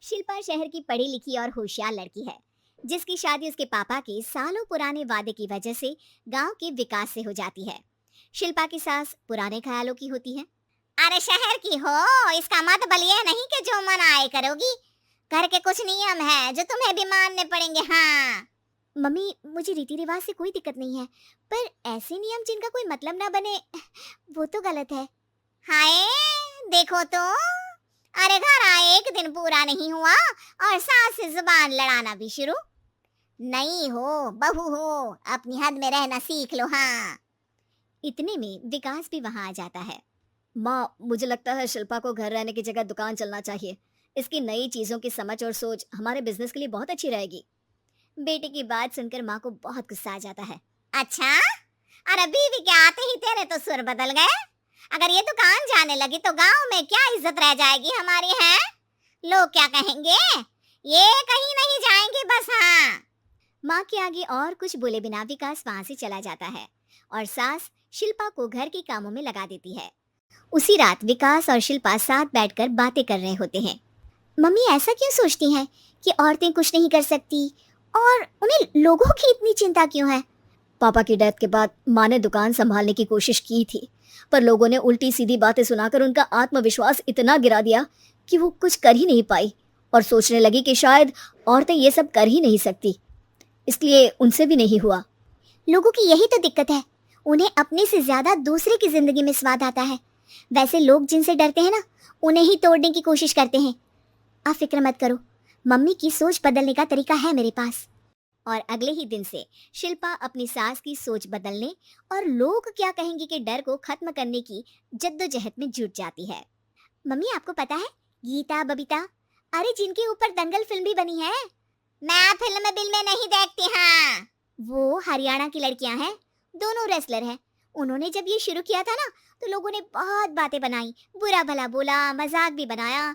शिल्पा शहर की पढ़ी लिखी और होशियार लड़की है, जिसकी शादी उसके पापा के सालों पुराने वादे की वजह से गांव के विकास से हो जाती है। शिल्पा की सास पुराने ख्यालों की होती है। अरे शहर की हो, इसका मतलब ये नहीं कि जो मन आए करोगी। घर के कुछ नियम है जो तुम्हें भी मानने पड़ेंगे। हाँ मम्मी, मुझे रीति रिवाज से कोई दिक्कत नहीं है, पर ऐसे नियम जिनका कोई मतलब ना बने, वो तो गलत है। हाय, देखो तो, अरे घर आए एक दिन पूरा नहीं हुआ और सास से जुबान लड़ाना भी शुरू। नहीं हो बहू हो, अपनी हद में रहना सीख लो। हाँ, इतने में विकास भी वहां आ जाता है। माँ, मुझे लगता है शिल्पा को घर रहने की जगह दुकान चलना चाहिए। इसकी नई चीजों की समझ और सोच हमारे बिजनेस के लिए बहुत अच्छी रहेगी। बेटे की बात सुनकर माँ को बहुत गुस्सा आ जाता है। अच्छा, अरे बीवी के आते ही तेरे तो सुर बदल गए। अगर ये दुकान जाने लगी तो गांव में क्या इज्जत रह जाएगी हमारी है? लोग क्या कहेंगे? ये कहीं नहीं जाएंगे बस। हाँ, माँ के आगे और कुछ बोले बिना विकास वहां से चला जाता है और सास शिल्पा को घर के कामों में लगा देती है। उसी रात विकास और शिल्पा साथ बैठकर बातें कर रहे होते हैं। मम्मी ऐसा क्यों सोचती हैं कि औरतें कुछ नहीं कर सकती, और उन्हें लोगों की इतनी चिंता क्यों है? पापा की डेथ के बाद माँ ने दुकान संभालने की कोशिश की थी, पर लोगों ने उल्टी सीधी बातें सुनाकर उनका आत्मविश्वास इतना गिरा दिया कि वो कुछ कर ही नहीं पाई और सोचने लगी कि शायद औरतें ये सब कर ही नहीं सकती, इसलिए उनसे भी नहीं हुआ। लोगों की यही तो दिक्कत है, उन्हें अपने से ज्यादा दूसरे की जिंदगी में स्वाद आता है। वैसे लोग जिनसे डरते हैं ना, उन्हें ही तोड़ने की कोशिश करते हैं। आप फिक्र मत करो, मम्मी की सोच बदलने का तरीका है मेरे पास। और अगले ही दिन से शिल्पा अपनी सास की सोच बदलने और लोग क्या कहेंगे के डर को खत्म करने की जद्दोजहद में जुट जाती है। मम्मी, आपको पता है गीता बबीता, अरे जिनके ऊपर दंगल फिल्म भी बनी है। मैं फिल्म बिल में नहीं देखती। हाँ, वो हरियाणा की लड़कियां हैं, दोनों रेसलर हैं। उन्होंने जब ये शुरू किया था ना, तो लोगों ने बहुत बातें बनाई, बुरा भला बोला, मजाक भी बनाया,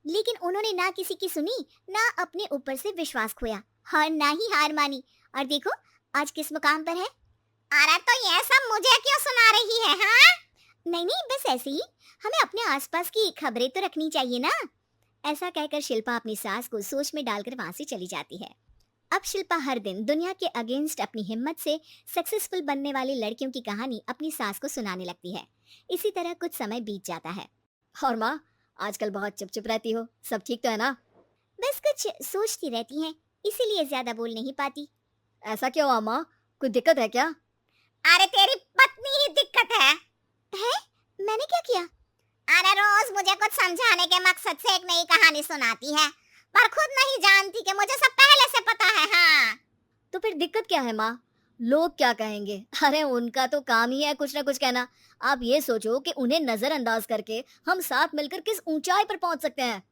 लेकिन उन्होंने ना किसी की सुनी, ना अपने ऊपर से विश्वास खोया और ना ही हार मानी। और देखो आज किस मुकाम पर है। अरे तो ये सब मुझे क्यों सुना रही है? हाँ, नहीं नहीं, बस ऐसे ही, हमें अपने आसपास की खबरें तो रखनी चाहिए ना। ऐसा कहकर शिल्पा अपनी सास को सोच में डालकर वहां से चली जाती है। अब शिल्पा हर दिन दुनिया के अगेंस्ट अपनी हिम्मत से सक्सेसफुल बनने वाली लड़कियों की कहानी अपनी सास को सुनाने लगती है। इसी तरह कुछ समय बीत जाता है। और माँ, आजकल बहुत चुप चुप रहती हो, सब ठीक तो है ना? बस कुछ सोचती रहती हैं, इसीलिए ज्यादा बोल नहीं पाती। ऐसा क्यों हुआ माँ, कोई दिक्कत है क्या? अरे तेरी पत्नी ही दिक्कत है? मैंने क्या किया? अरे रोज मुझे कुछ समझाने के मकसद से एक नई कहानी सुनाती है, पर खुद नहीं जानती कि मुझे सब पहले से पता है। हाँ, तो फिर दिक्कत क्या है माँ? लोग क्या कहेंगे? अरे उनका तो काम ही है कुछ ना कुछ कहना। आप ये सोचो कि उन्हें नजरअंदाज करके हम साथ मिलकर किस ऊंचाई पर पहुंच सकते हैं।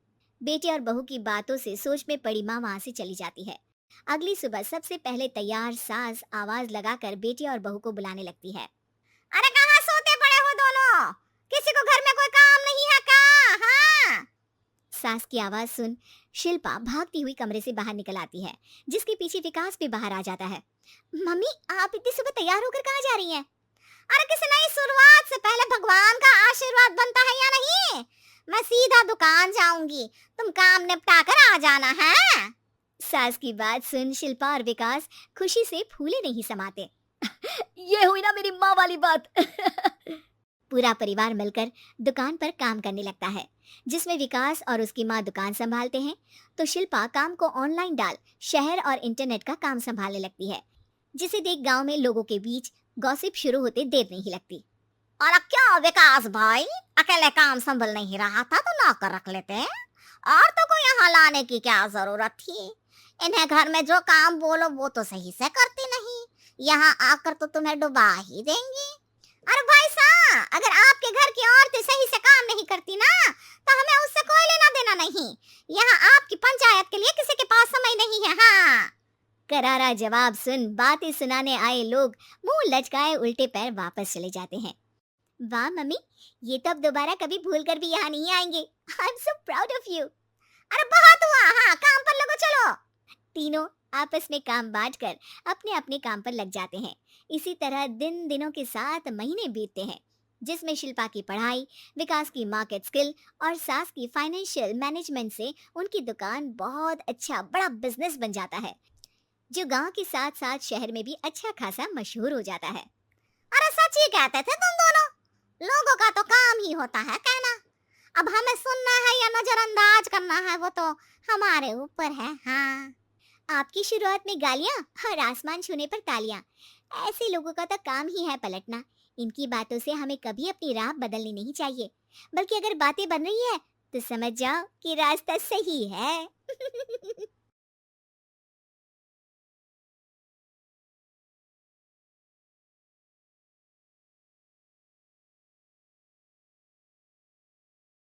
बेटे और बहू की बातों से सोच में पड़ी माँ वहां से चली जाती है। अगली सुबह सबसे पहले तैयार सास आवाज लगाकर बेटे और बहू को बुलाने लगती है। अरे कहाँ सोते पड़े हो दोनों? किसी को घर में कोई काम नहीं है क्या? हाँ, सास की आवाज सुन शिल्पा भागती हुई कमरे से बाहर निकल आती है, जिसके पीछे विकास भी बाहर आ जाता है। मम्मी, आप इतनी सुबह तैयार होकर कहाँ जा रही हैं? अरे किसी नई शुरुआत से पहले भगवान का आशीर्वाद बनता है या नहीं? मैं सीधा दुकान जाऊंगी, तुम काम निपटा कर आ जाना है। सास की बात सुन शिल्पा और विकास खुशी से फूले नहीं समाते। ये हुई ना मेरी माँ वाली बात। पूरा परिवार मिलकर दुकान पर काम करने लगता है, जिसमें विकास और उसकी माँ दुकान संभालते हैं, तो शिल्पा काम को ऑनलाइन डाल शहर और इंटरनेट का काम संभालने लगती है, जिसे देख गांव में लोगों के बीच गॉसिप शुरू होते देर नहीं लगती। और अब क्या विकास भाई, अकेले काम संभल नहीं रहा था तो नौकर रख लेते हैं, और तो को यहाँ लाने की क्या जरूरत थी? इन्हें घर में जो काम बोलो वो तो सही से करती नहीं, यहाँ आकर तो तुम्हें डुबा ही देंगी। अरे भाई साहब, अगर आपके घर की औरतें सही से काम नहीं करती ना, तो हमें उससे कोई लेना देना नहीं। यहाँ आपकी पंचायत के लिए किसी के पास समय नहीं है। हाँ, करारा जवाब सुन बातें सुनाने आए लोग मुंह लचकाए उल्टे पैर वापस चले जाते हैं। वाह मम्मी, ये तो अब दोबारा कभी भूल कर भी यहाँ नहीं आएंगे। I am so proud of you. अरे बहुत हुआ, हाँ काम पर लगो चलो। तीनों आपस में काम बांटकर अपने अपने काम पर लग जाते हैं। इसी तरह दिन दिनों के साथ महीने बीतते हैं। जिसमें शिल्पा की पढ़ाई, विकास की मार्केट स्किल और सास की फाइनेंशियल मैनेजमेंट से उनकी दुकान बहुत अच्छा बड़ा बिजनेस बन जाता है, जो गांव के साथ साथ शहर में भी अच्छा खासा मशहूर हो जाता है। अरे सच ही कहते थे तुम दोनों। लोगों का तो काम ही होता है कहना। अब हमें सुनना है या नजरअंदाज करना है वो तो हमारे ऊपर है। हाँ, आपकी शुरुआत में गालियां और आसमान छूने पर तालियां, ऐसे लोगों का तो काम ही है पलटना। इनकी बातों से हमें कभी अपनी राह बदलनी नहीं चाहिए, बल्कि अगर बातें बन रही है तो समझ जाओ कि रास्ता सही है।